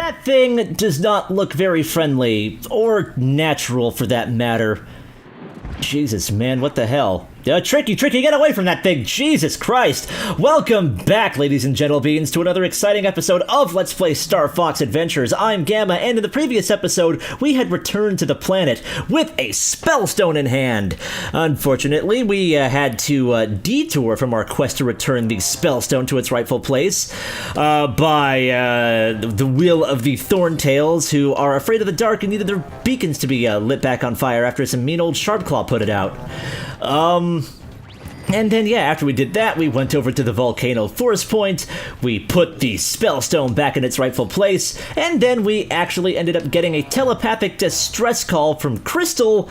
That thing does not look very friendly, or natural for that matter. Jesus, man, what the hell? Tricky, get away from that thing! Jesus Christ! Welcome back, ladies and gentlebeans, to another exciting episode of Let's Play Star Fox Adventures. I'm Gamma, and in the previous episode, we had returned to the planet with a Spellstone in hand. Unfortunately, we had to detour from our quest to return the Spellstone to its rightful place by the will of the Thorntails, who are afraid of the dark and needed their beacons to be lit back on fire after some mean old Sharpclaw put it out. And then, yeah, after we did that, we went over to the Volcano Force Point, we put the Spellstone back in its rightful place, and then we actually ended up getting a telepathic distress call from Crystal,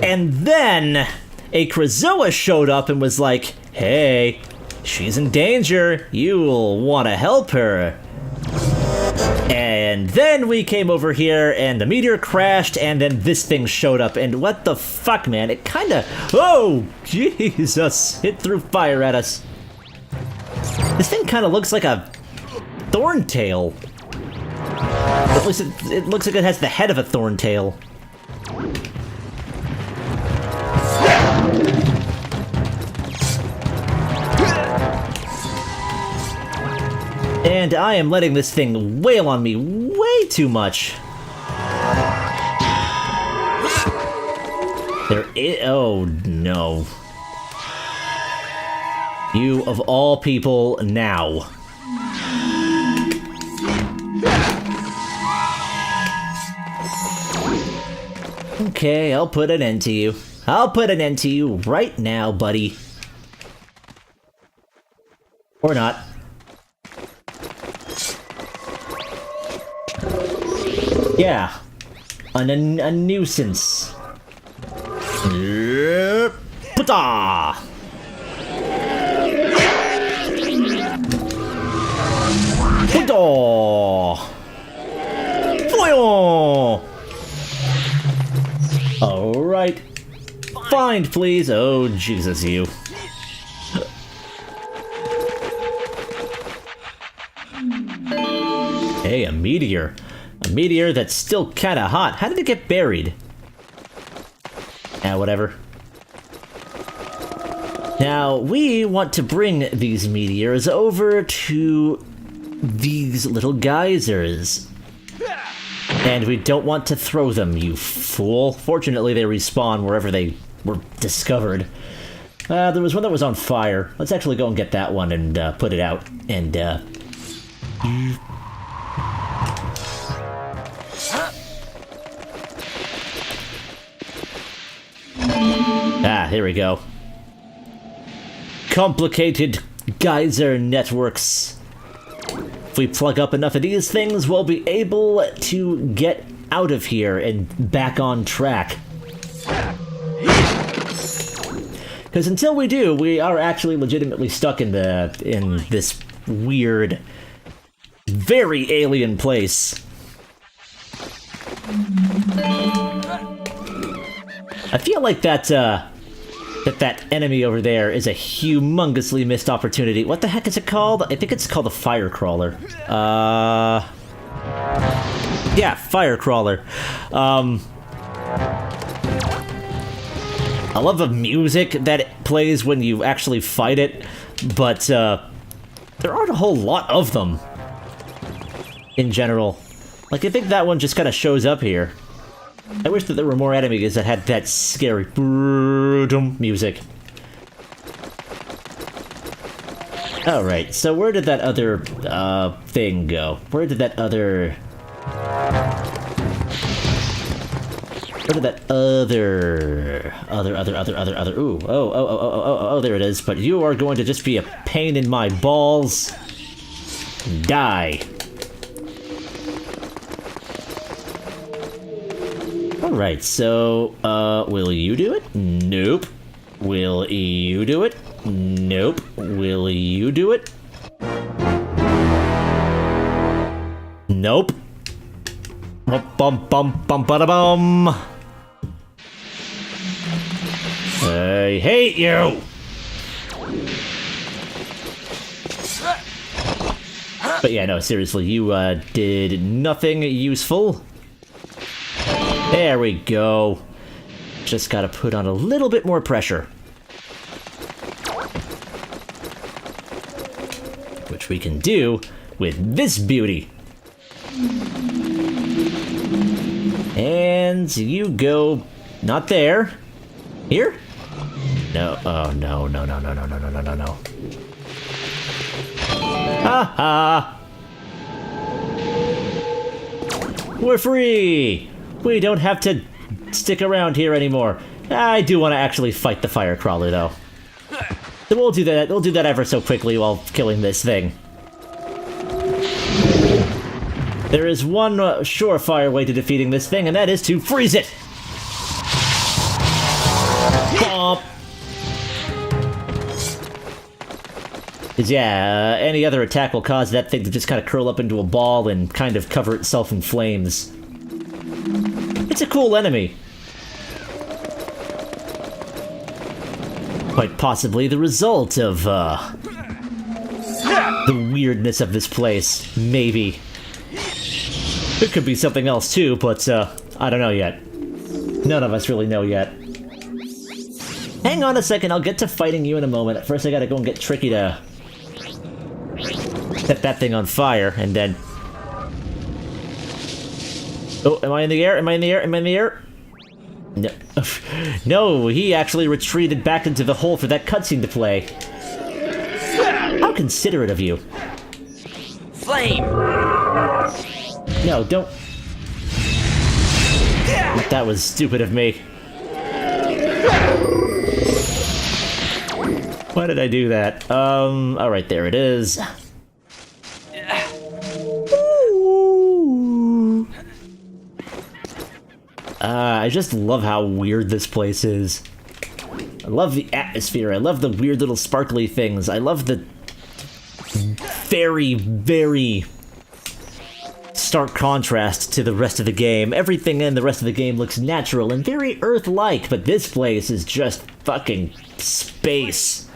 and then a Krazoa showed up and was like, hey, she's in danger, you'll want to help her. And then we came over here, and the meteor crashed, and then this thing showed up, and what the fuck, man? It kinda... Oh, Jesus! It threw fire at us. This thing kinda looks like a thorntail. It looks like it has the head of a thorntail. And I am letting this thing wail on me way too much. Oh no. You of all people now. Okay, I'll put an end to you. I'll put an end to you right now, buddy. Or not. Yeah, a nuisance. Pata! Pata! Voyons! Alright. Find, please. Oh, Jesus, you. Hey, a meteor. A meteor that's still kinda hot. How did it get buried? Whatever. Now, we want to bring these meteors over to these little geysers. And we don't want to throw them, you fool. Fortunately, they respawn wherever they were discovered. There was one that was on fire. Let's actually go and get that one and put it out. And, here we go. Complicated geyser networks. If we plug up enough of these things, we'll be able to get out of here and back on track. Because until we do, we are actually legitimately stuck in this weird, very alien place. I feel like that enemy over there is a humongously missed opportunity. What the heck is it called? I think it's called a fire crawler. Yeah, fire crawler. I love the music that it plays when you actually fight it, but there aren't a whole lot of them in general. Like, I think that one just kind of shows up here. I wish that there were more enemies that had that scary music. Alright, so where did that other thing go? Where did that other... Where did that other... Ooh, oh, there it is. But you are going to just be a pain in my balls. Die. Alright, so, will you do it? Nope. Will you do it? Nope. Will you do it? Nope. Bum. I hate you! But yeah, no, seriously, you did nothing useful. There we go. Just gotta put on a little bit more pressure. Which we can do with this beauty. And you go... not there. Here? No. Oh, no, no, no, no, no, no, no, no, no, no. Ha ha! We're free! We don't have to stick around here anymore. I do want to actually fight the fire crawler, though. So we'll do that. We'll do that ever so quickly while killing this thing. There is one surefire way to defeating this thing, and that is to freeze it. Bomp. Because yeah, any other attack will cause that thing to just kind of curl up into a ball and kind of cover itself in flames. It's a cool enemy. Quite possibly the result of, the weirdness of this place. Maybe. It could be something else too, but, I don't know yet. None of us really know yet. Hang on a second, I'll get to fighting you in a moment. First I gotta go and get Tricky to set that thing on fire, and then... Oh, am I in the air? Am I in the air? Am I in the air? No. No, he actually retreated back into the hole for that cutscene to play. How considerate of you. Flame! No, don't... That was stupid of me. Why did I do that? Alright, there it is. I just love how weird this place is. I love the atmosphere. I love the weird little sparkly things. I love the very, very stark contrast to the rest of the game. Everything in the rest of the game looks natural and very Earth-like, but this place is just fucking space.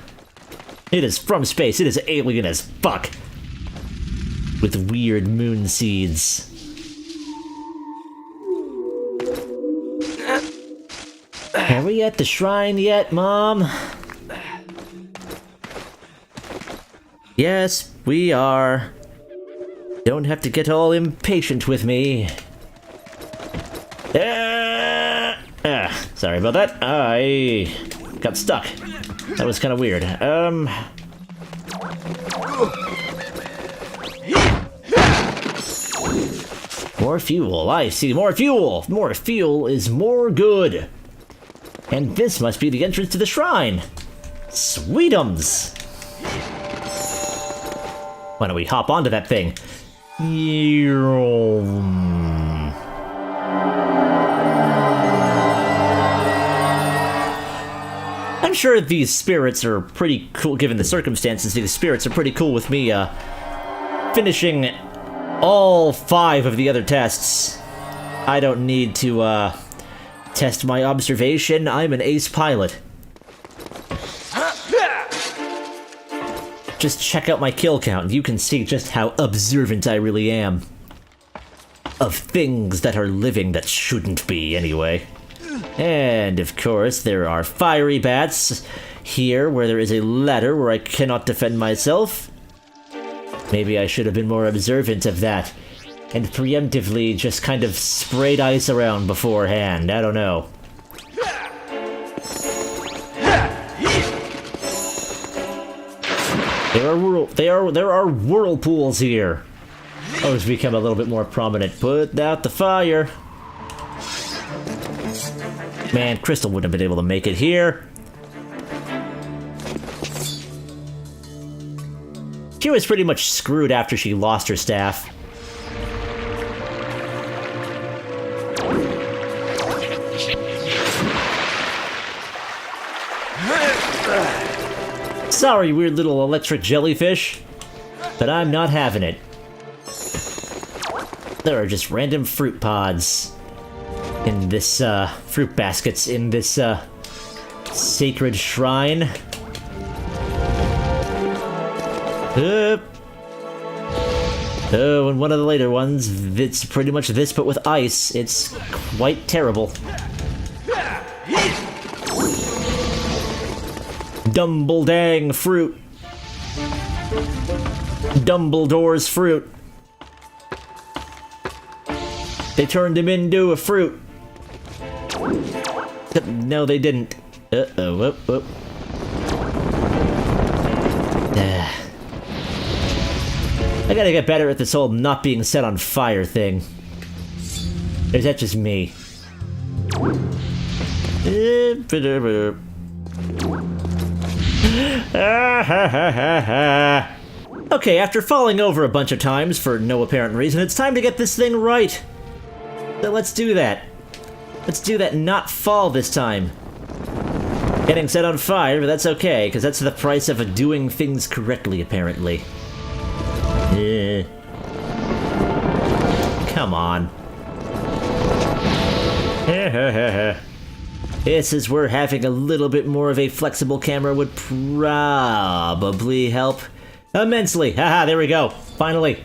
It is from space. It is alien as fuck. With weird moon seeds. Are we at the shrine yet, Mom? Yes, we are. Don't have to get all impatient with me. Sorry about that. I got stuck. That was kind of weird. More fuel. I see. More fuel. More fuel is more good. And this must be the entrance to the shrine. Sweetums. Why don't we hop onto that thing? I'm sure these spirits are pretty cool, given the circumstances. These spirits are pretty cool with me, finishing all 5 of the other tests. I don't need to, test my observation. I'm an ace pilot. Just check out my kill count, and you can see just how observant I really am. Of things that are living that shouldn't be, anyway. And, of course, there are fiery bats here, where there is a ladder where I cannot defend myself. Maybe I should have been more observant of that, and preemptively just kind of sprayed ice around beforehand. I don't know. There are whirlpools here. Oh, it's become a little bit more prominent. Put out the fire. Man, Crystal wouldn't have been able to make it here. She was pretty much screwed after she lost her staff. Sorry, weird little electric jellyfish, but I'm not having it. There are just random fruit pods in this, fruit baskets in this, sacred shrine. Oh, and one of the later ones, it's pretty much this but with ice. It's quite terrible. Dumbledang fruit. Dumbledore's fruit. They turned him into a fruit. No, they didn't. Uh-oh, whoop, whoop. I gotta get better at this whole not being set on fire thing. Or is that just me? Okay, after falling over a bunch of times for no apparent reason, it's time to get this thing right. So let's do that. Let's do that and not fall this time. Getting set on fire, but that's okay, because that's the price of doing things correctly, apparently. Come on. This is where having a little bit more of a flexible camera would probably help immensely. Haha, there we go. Finally.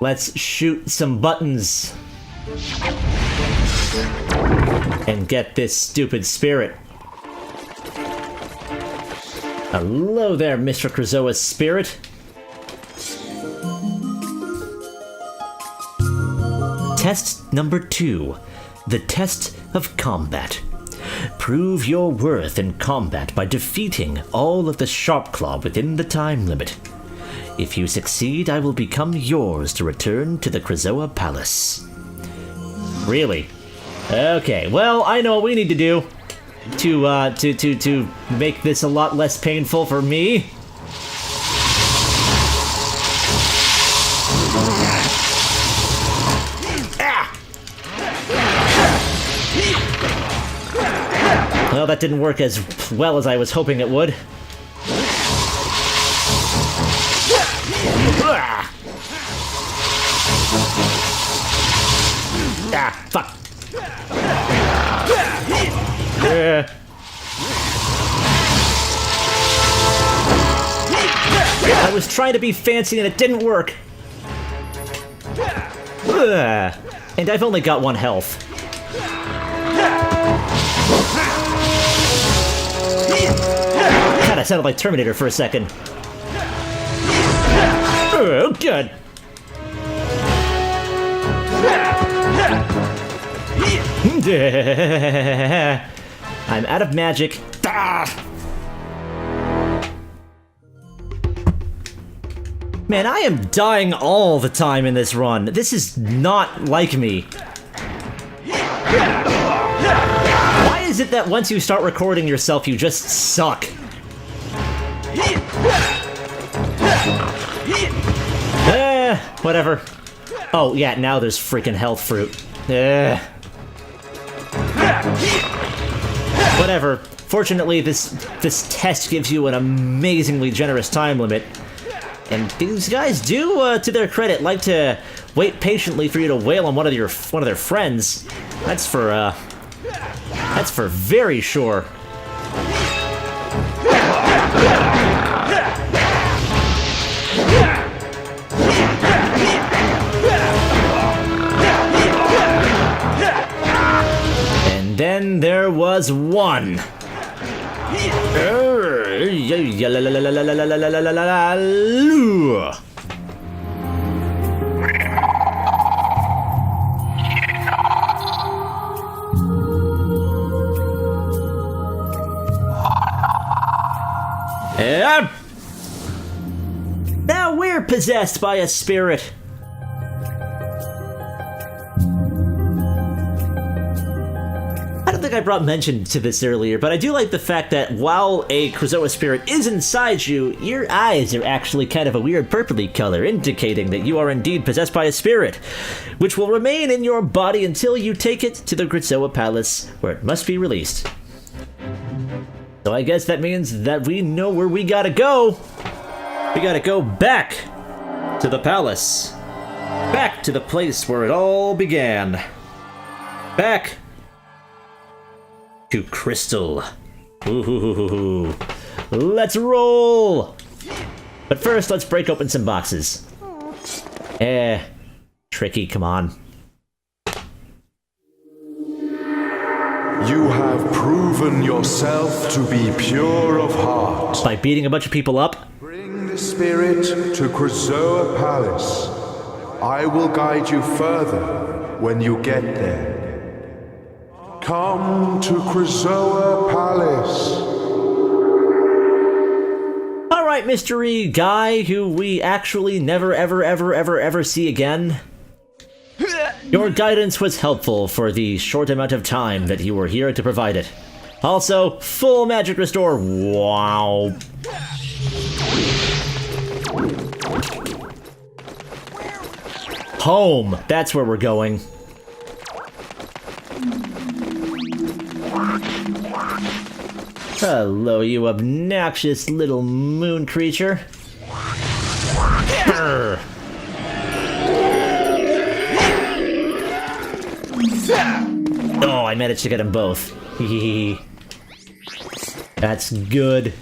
Let's shoot some buttons. And get this stupid spirit. Hello there, Mr. Krazoa's spirit. Test number 2. The test of combat. Prove your worth in combat by defeating all of the Sharpclaw within the time limit. If you succeed, I will become yours to return to the Krazoa Palace. Really? Okay, well, I know what we need to do to make this a lot less painful for me. Well, that didn't work as well as I was hoping it would. Ah, fuck. I was trying to be fancy and it didn't work. And I've only got 1 health. God, I sounded like Terminator for a second. Oh, good. I'm out of magic. Man, I am dying all the time in this run. This is not like me. Why is it that once you start recording yourself, you just suck? Whatever. Oh, yeah, now there's freaking health fruit. Whatever. Fortunately, this test gives you an amazingly generous time limit. And these guys do, to their credit, like to wait patiently for you to wail on one of their friends. That's for very sure. And then there was one. Now we're possessed by a spirit. I don't think I brought mention to this earlier, but I do like the fact that while a Krazoa spirit is inside you, your eyes are actually kind of a weird purpley color, indicating that you are indeed possessed by a spirit, which will remain in your body until you take it to the Krazoa Palace, where it must be released. So I guess that means that we know where we gotta go. We gotta go back to the palace. Back to the place where it all began. Back to Crystal. Ooh, let's roll! But first, let's break open some boxes. Tricky, come on. You have proven yourself to be pure of heart. By beating a bunch of people up? Bring the spirit to Krazoa Palace. I will guide you further when you get there. Come to Krazoa Palace. Alright, mystery guy who we actually never ever see again. Your guidance was helpful for the short amount of time that you were here to provide it. Also, full magic restore. Wow. Home. That's where we're going. Hello, you obnoxious little moon creature. Grr. Oh, I managed to get them both. That's good.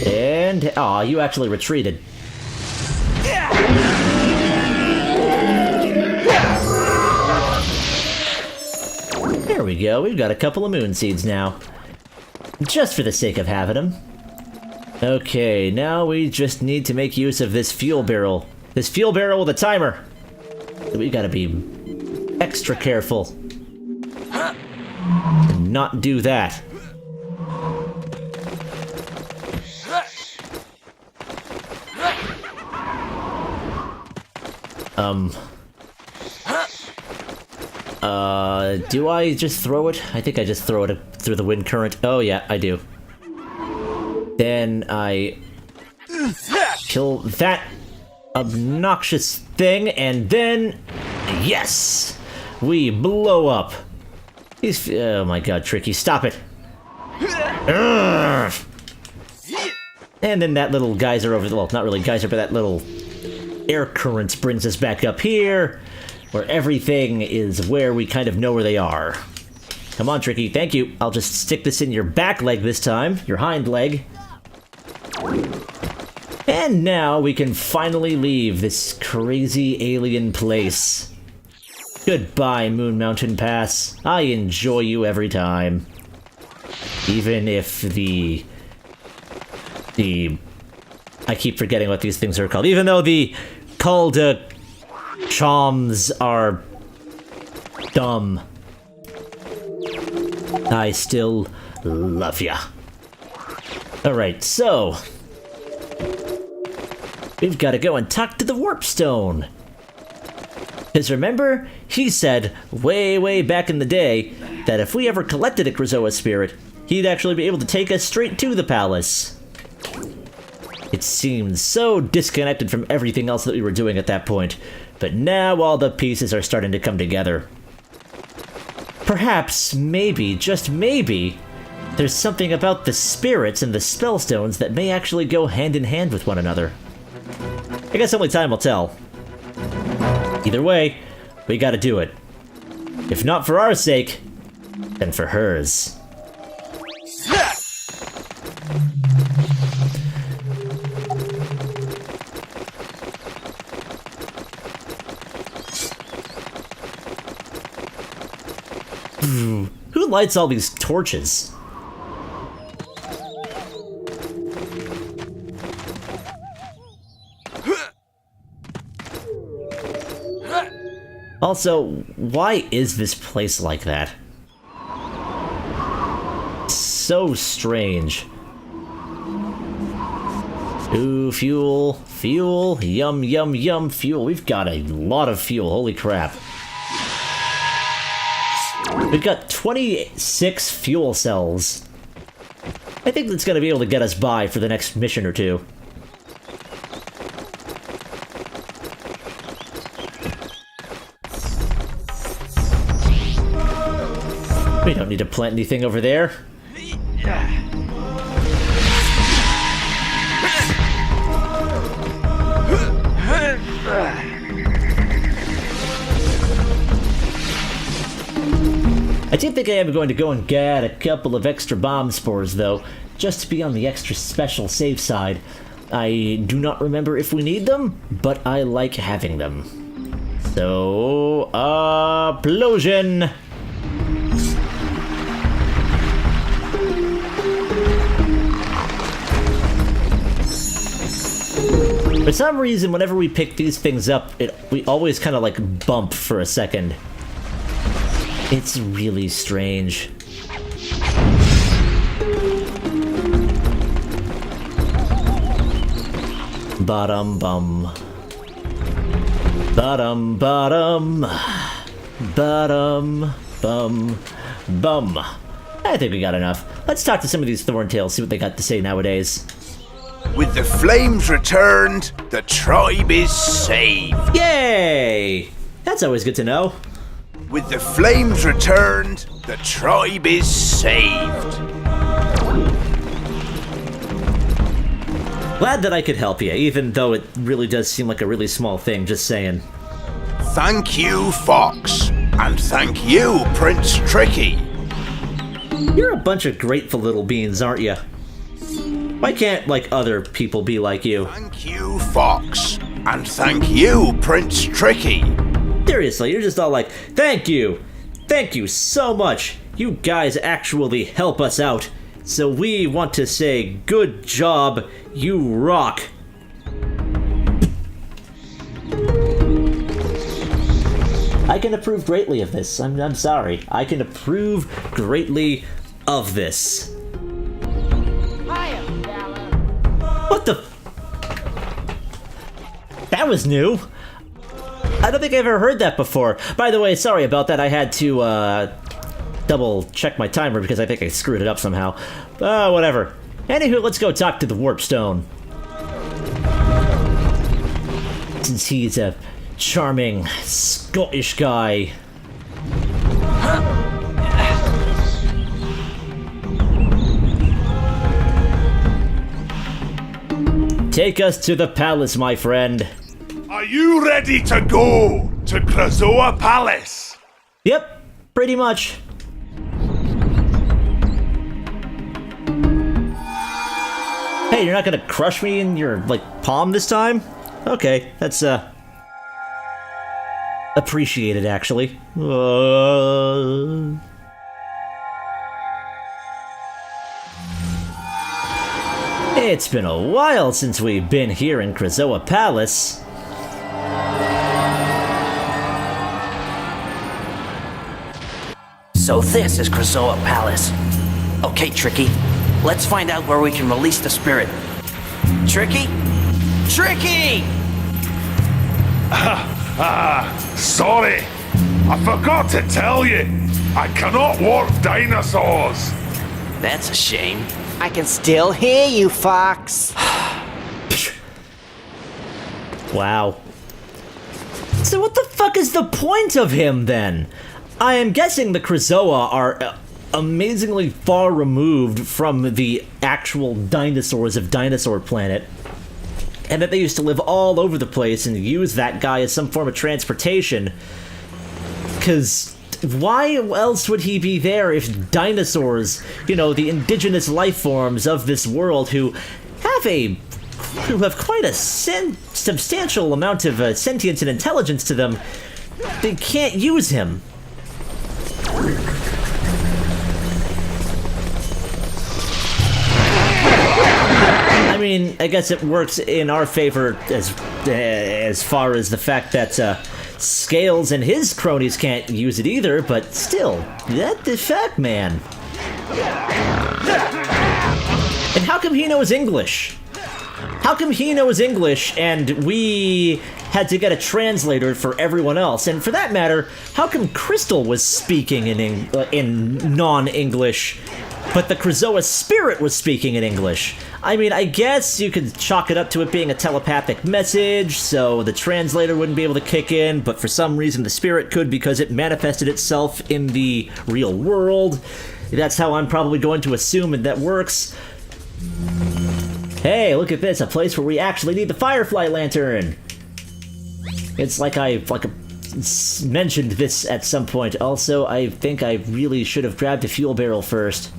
And, aw, you actually retreated. There we go, we've got a couple of moon seeds now. Just for the sake of having them. Okay, now we just need to make use of this fuel barrel. This fuel barrel with a timer. We gotta be extra careful. And not do that. Do I just throw it? I think I just throw it through the wind current. Oh yeah, I do. Then I kill that obnoxious thing, and then yes, we blow up. He's oh my god, Tricky, stop it! Urgh. And then that little geyser over the well, not really geyser, but that little air current brings us back up here, where everything is where we kind of know where they are. Come on, Tricky, thank you. I'll just stick this in your back leg this time, your hind leg. And now we can finally leave this crazy alien place. Goodbye, Moon Mountain Pass. I enjoy you every time. Even if the I keep forgetting what these things are called. Even though the called choms are dumb, I still love ya. Alright, so we've got to go and talk to the Warp Stone. Because remember, he said way back in the day that if we ever collected a Krazoa spirit, he'd actually be able to take us straight to the palace. It seemed so disconnected from everything else that we were doing at that point, but now all the pieces are starting to come together. Perhaps, maybe, just maybe, there's something about the spirits and the spellstones that may actually go hand in hand with one another. I guess only time will tell. Either way, we gotta do it. If not for our sake, then for hers. Who lights all these torches? Also, why is this place like that? So strange. Ooh, fuel, fuel, yum, yum, yum, fuel. We've got a lot of fuel, holy crap. We've got 26 fuel cells. I think that's gonna be able to get us by for the next mission or two. We don't need to plant anything over there. I do think I am going to go and get a couple of extra bomb spores, though, just to be on the extra special safe side. I do not remember if we need them, but I like having them. So, Plosion! For some reason, whenever we pick these things up, we always kind of like bump for a second. It's really strange. Bottom bum. Bottom bottom. Bottom bum bum. I think we got enough. Let's talk to some of these Thorntails, see what they got to say nowadays. With the flames returned, the tribe is saved. Yay! That's always good to know. With the flames returned, the tribe is saved. Glad that I could help you, even though it really does seem like a really small thing, just saying. Thank you, Fox. And thank you, Prince Tricky. You're a bunch of grateful little beans, aren't you? Why can't, like, other people be like you? Thank you, Fox. And thank you, Prince Tricky. Seriously, you're just all like, thank you! Thank you so much! You guys actually help us out. So we want to say, good job, you rock! I can approve greatly of this. I'm sorry. I can approve greatly of this. What the? That was new. I don't think I've ever heard that before. By the way, sorry about that. I had to double check my timer because I think I screwed it up somehow. Whatever. Anywho, let's go talk to the Warp Stone. Since he's a charming Scottish guy. Take us to the palace, my friend. Are you ready to go to Krazoa Palace? Yep, pretty much. Hey, you're not gonna crush me in your, like, palm this time? Okay, that's, appreciated, actually. It's been a while since we've been here in Krazoa Palace. So this is Krazoa Palace. Okay, Tricky. Let's find out where we can release the spirit. Tricky? Tricky! Sorry. I forgot to tell you. I cannot warp dinosaurs. That's a shame. I can still hear you, Fox. Wow. So what the fuck is the point of him, then? I am guessing the Krazoa are amazingly far removed from the actual dinosaurs of Dinosaur Planet, and that they used to live all over the place and use that guy as some form of transportation. Because why else would he be there if dinosaurs, you know, the indigenous life forms of this world who have quite a substantial amount of sentience and intelligence to them, they can't use him? I mean, I guess it works in our favor as far as the fact that Scales and his cronies can't use it either, but still, that the fact, man. And how come he knows English? How come he knows English and we had to get a translator for everyone else? And for that matter, how come Crystal was speaking in non-English, but the Krazoa spirit was speaking in English? I mean, I guess you could chalk it up to it being a telepathic message, so the translator wouldn't be able to kick in, but for some reason the spirit could because it manifested itself in the real world. That's how I'm probably going to assume that works. Hey, look at this, a place where we actually need the Firefly Lantern! It's like I mentioned this at some point. Also, I think I really should have grabbed a fuel barrel first.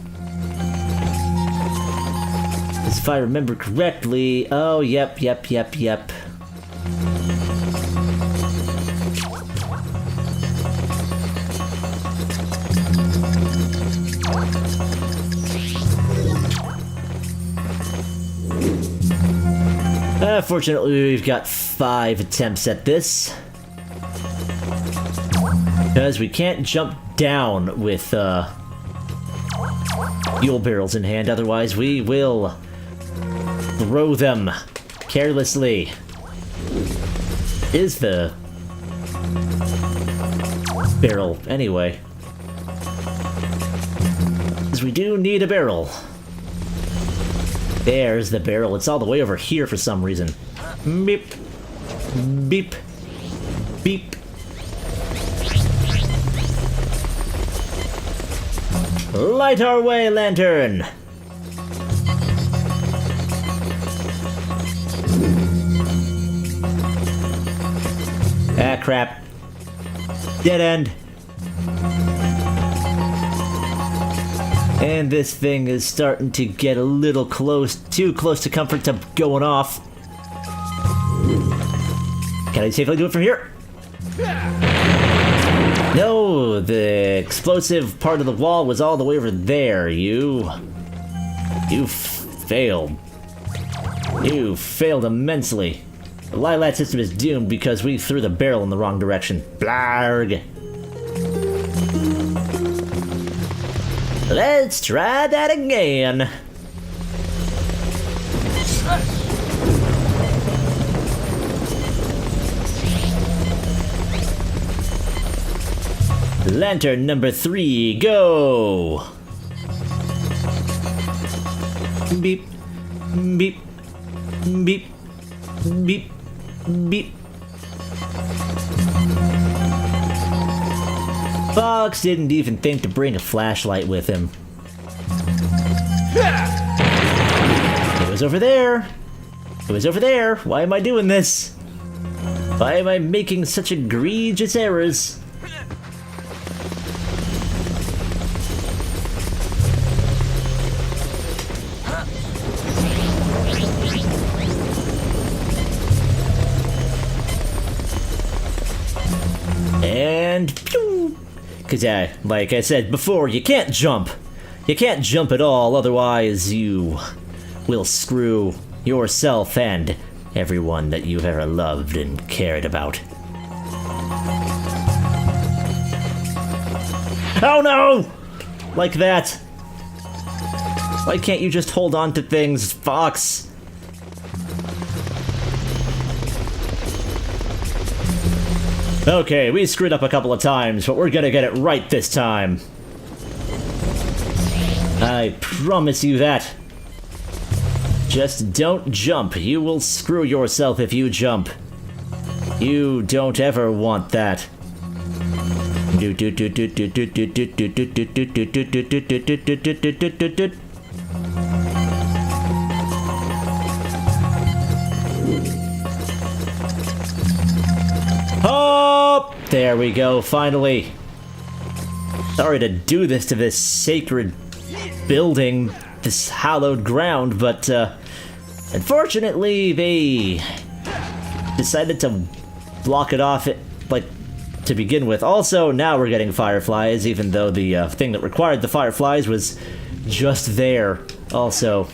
This if I remember correctly... Oh, yep. Fortunately, we've got 5 attempts at this. Because we can't jump down with fuel barrels in hand, otherwise we will throw them carelessly. Is the barrel anyway? Because we do need a barrel. There's the barrel. It's all the way over here for some reason. Beep. Beep. Beep. Light our way, lantern! Ah, crap. Dead end. And this thing is starting to get a little close, too close to comfort to going off. Can I safely do it from here? No, the explosive part of the wall was all the way over there. You failed. You failed immensely. The Lilat system is doomed because we threw the barrel in the wrong direction. Blarg. Let's try that again. Lantern number 3, go! Beep, beep, beep, beep, beep. Fox didn't even think to bring a flashlight with him. It was over there. It was over there. Why am I doing this? Why am I making such egregious errors? And pew! Because, like I said before, you can't jump. You can't jump at all, otherwise you will screw yourself and everyone that you've ever loved and cared about. Oh no! Like that. Why can't you just hold on to things, Fox? Okay, we screwed up a couple of times, but we're gonna get it right this time. I promise you that. Just don't jump. You will screw yourself if you jump. You don't ever want that. Oh, there we go, finally. Sorry to do this to this sacred building, this hallowed ground, but unfortunately they decided to block it off to begin with. Also, now we're getting fireflies, even though the thing that required the fireflies was just there. Also,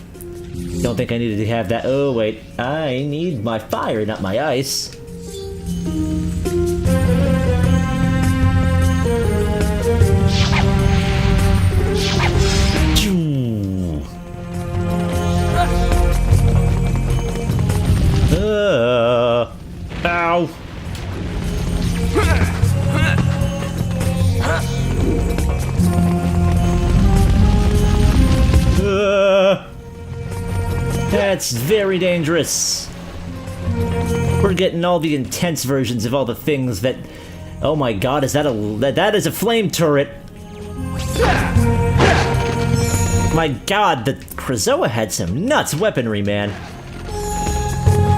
don't think I needed to have that. Oh wait, I need my fire, not my ice. Ow. That's very dangerous. We're getting all the intense versions of all the things that... Oh my god, is that that is a flame turret. My god, the Krazoa had some nuts weaponry, man.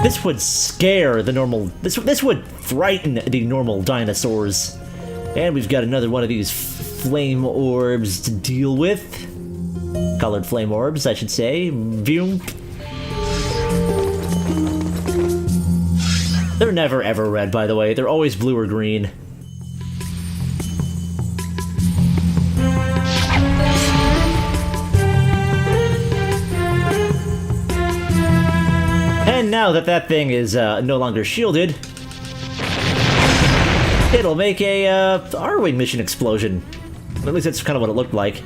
This would scare the normal... This would frighten the normal dinosaurs. And we've got another one of these flame orbs to deal with. Colored flame orbs, I should say. Boom. They're never ever red, by the way. They're always blue or green. And now that that thing is no longer shielded, it'll make a R-Wing mission explosion. At least that's kind of what it looked like.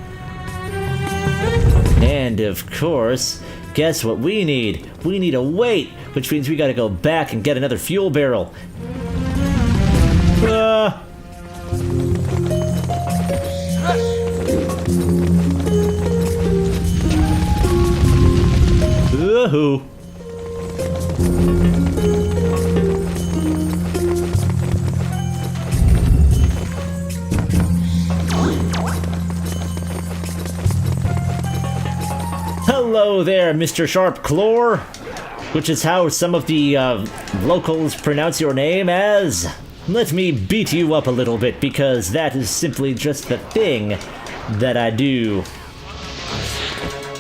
And of course, guess what we need? We need a weight, which means we gotta go back and get another fuel barrel. Woohoo! Hello there, Mr. Sharp Claw, which is how some of the locals pronounce your name as. Let me beat you up a little bit, because that is simply just the thing that I do.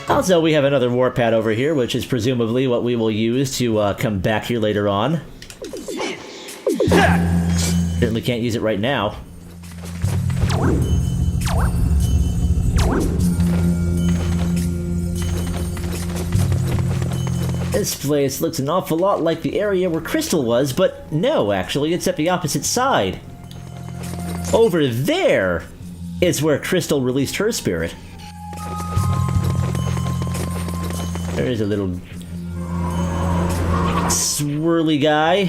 Also, we have another warp pad over here, which is presumably what we will use to come back here later on. Certainly can't use it right now. This place looks an awful lot like the area where Crystal was, but no, actually, it's at the opposite side. Over there is where Crystal released her spirit. There is a little swirly guy.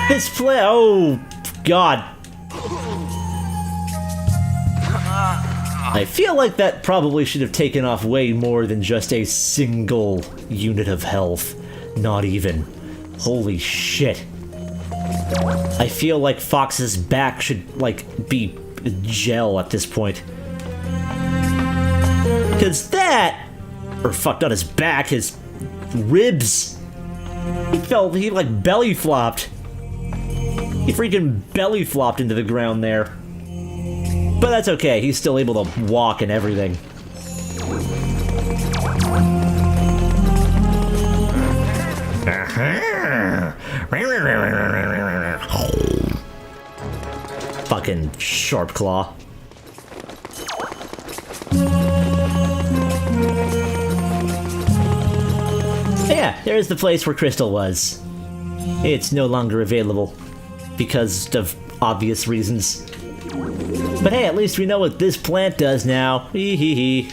This place, oh god. I feel like that probably should have taken off way more than just a single unit of health. Not even. Holy shit. I feel like Fox's back should, like, be gel at this point. Because that... Or fuck, not his back, his ribs. He like belly flopped. He freaking belly flopped into the ground there. But that's okay, he's still able to walk and everything. Fucking Sharp Claw. Yeah, there's the place where Crystal was. It's no longer available. Because of obvious reasons. But hey, at least we know what this plant does now. Hee hee hee.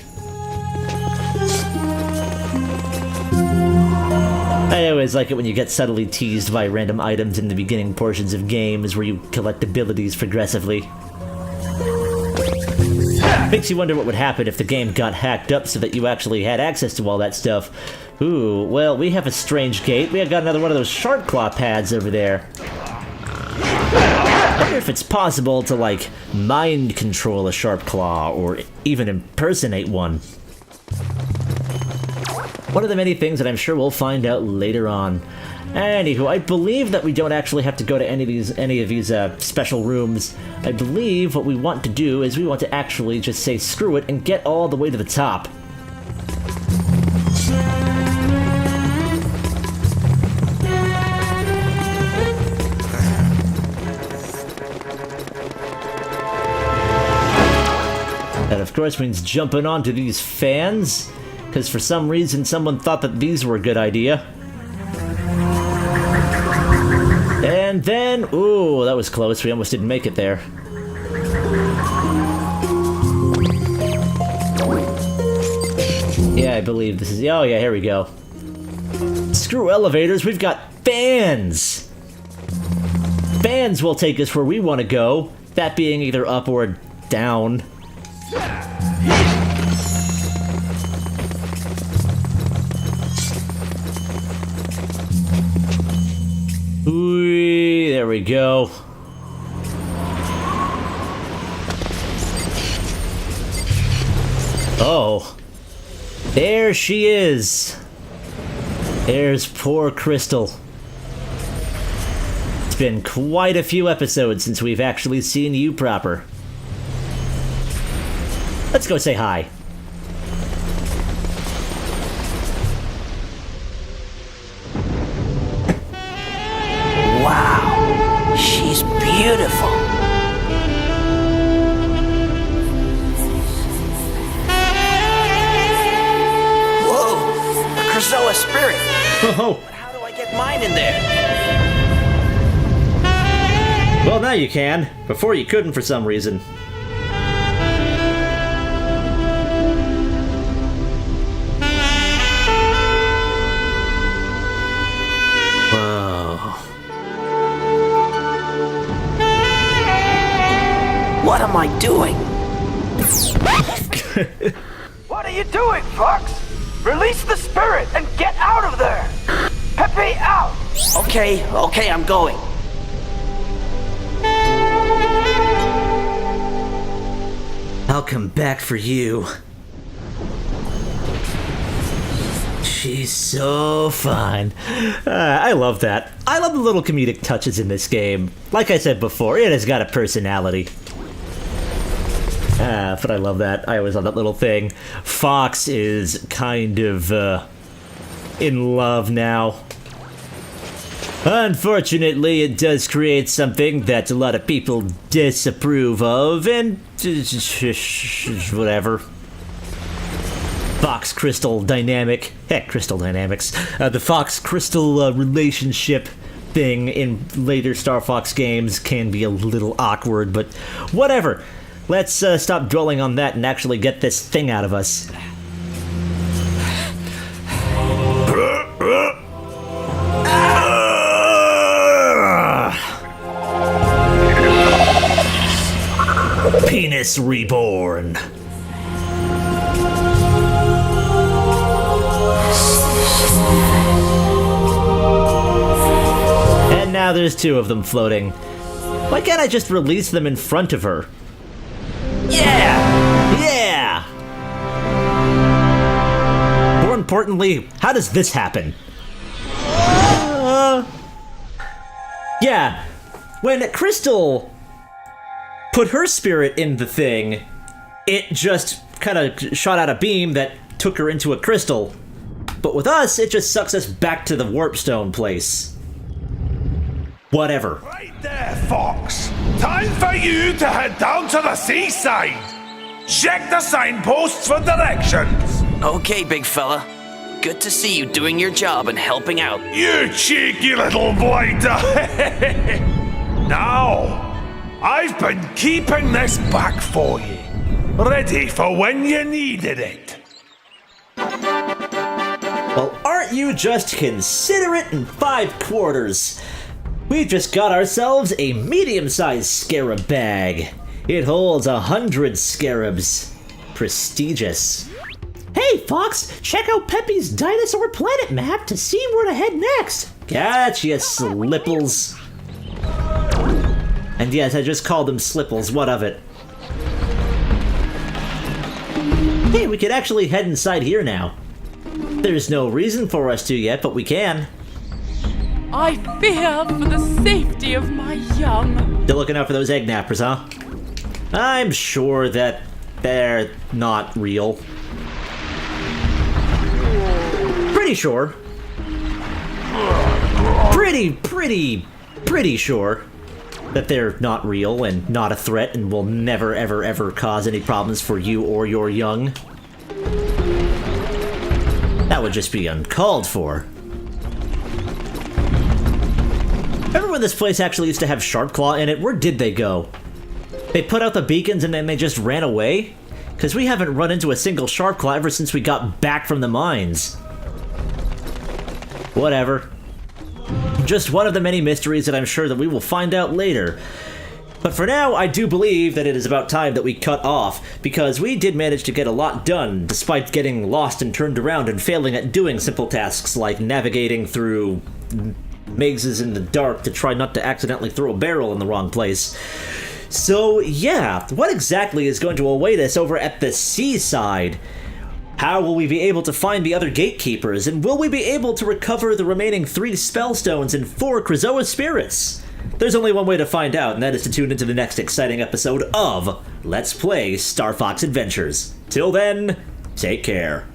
I always like it when you get subtly teased by random items in the beginning portions of games where you collect abilities progressively. Makes you wonder what would happen if the game got hacked up so that you actually had access to all that stuff. Ooh, well, we have a strange gate. We have got another one of those Sharp Claw pads over there. I wonder if it's possible to, like, mind control a Sharp Claw, or even impersonate one. One of the many things that I'm sure we'll find out later on. Anywho, I believe that we don't actually have to go to any of these special rooms. I believe what we want to do is we want to actually just say screw it and get all the way to the top. That of course means jumping onto these fans, because for some reason someone thought that these were a good idea. And then, ooh, that was close, we almost didn't make it there. Yeah, I believe this is, oh yeah, here we go. Screw elevators, we've got fans! Fans will take us where we want to go, that being either up or down. Ooh, there we go. Oh, there she is. There's poor Crystal. It's been quite a few episodes since we've actually seen you proper. Let's go say hi. She's beautiful. Whoa, a Krazoa spirit. Oh, But how do I get mine in there? well, now you can. Before you couldn't for some reason. Whoa. What am I doing? What are you doing, Fox? Release the spirit and get out of there! Pepe out! Okay, I'm going. I'll come back for you. She's so fun. I love that. I love the little comedic touches in this game. Like I said before, it has got a personality. But I love that. I always love that little thing. Fox is kind of, in love now. Unfortunately, it does create something that a lot of people disapprove of, and whatever. Fox Crystal dynamic. Heck, Crystal Dynamics. The Fox Crystal relationship thing in later Star Fox games can be a little awkward, but whatever. Let's stop dwelling on that and actually get this thing out of us. Penis reborn. And now there's two of them floating. Why can't I just release them in front of her? Yeah! Yeah! More importantly, how does this happen? Yeah, when Crystal put her spirit in the thing, it just kind of shot out a beam that took her into a crystal. But with us, it just sucks us back to the warpstone place. Whatever. Right there, Fox. Time for you to head down to the seaside. Check the signposts for directions. Okay, big fella. Good to see you doing your job and helping out. You cheeky little blighter. Now, I've been keeping this back for you. Ready for when you needed it. Well, aren't you just considerate and 5/4? We've just got ourselves a medium-sized scarab bag. It holds 100 scarabs. Prestigious. Hey, Fox, check out Pepe's dinosaur planet map to see where to head next. Gotcha, Slipples. And yes, I just called them Slipples, what of it? Hey, we could actually head inside here now. There's no reason for us to yet, but we can. I fear for the safety of my young. Still looking out for those egg nappers, huh? I'm sure that they're not real. Pretty sure. Pretty sure that they're not real and not a threat and will never, ever cause any problems for you or your young. That would just be uncalled for. Remember when this place actually used to have Sharpclaw in it? Where did they go? They put out the beacons and then they just ran away? Because we haven't run into a single Sharpclaw ever since we got back from the mines. Whatever. Just one of the many mysteries that I'm sure that we will find out later. But for now, I do believe that it is about time that we cut off, because we did manage to get a lot done, despite getting lost and turned around and failing at doing simple tasks like navigating through mazes in the dark to try not to accidentally throw a barrel in the wrong place. So yeah, what exactly is going to await us over at the seaside? How will we be able to find the other gatekeepers, and will we be able to recover the remaining 3 spellstones and 4 Krazoa spirits? There's only one way to find out, and that is to tune into the next exciting episode of Let's Play Star Fox Adventures. Till then, take care.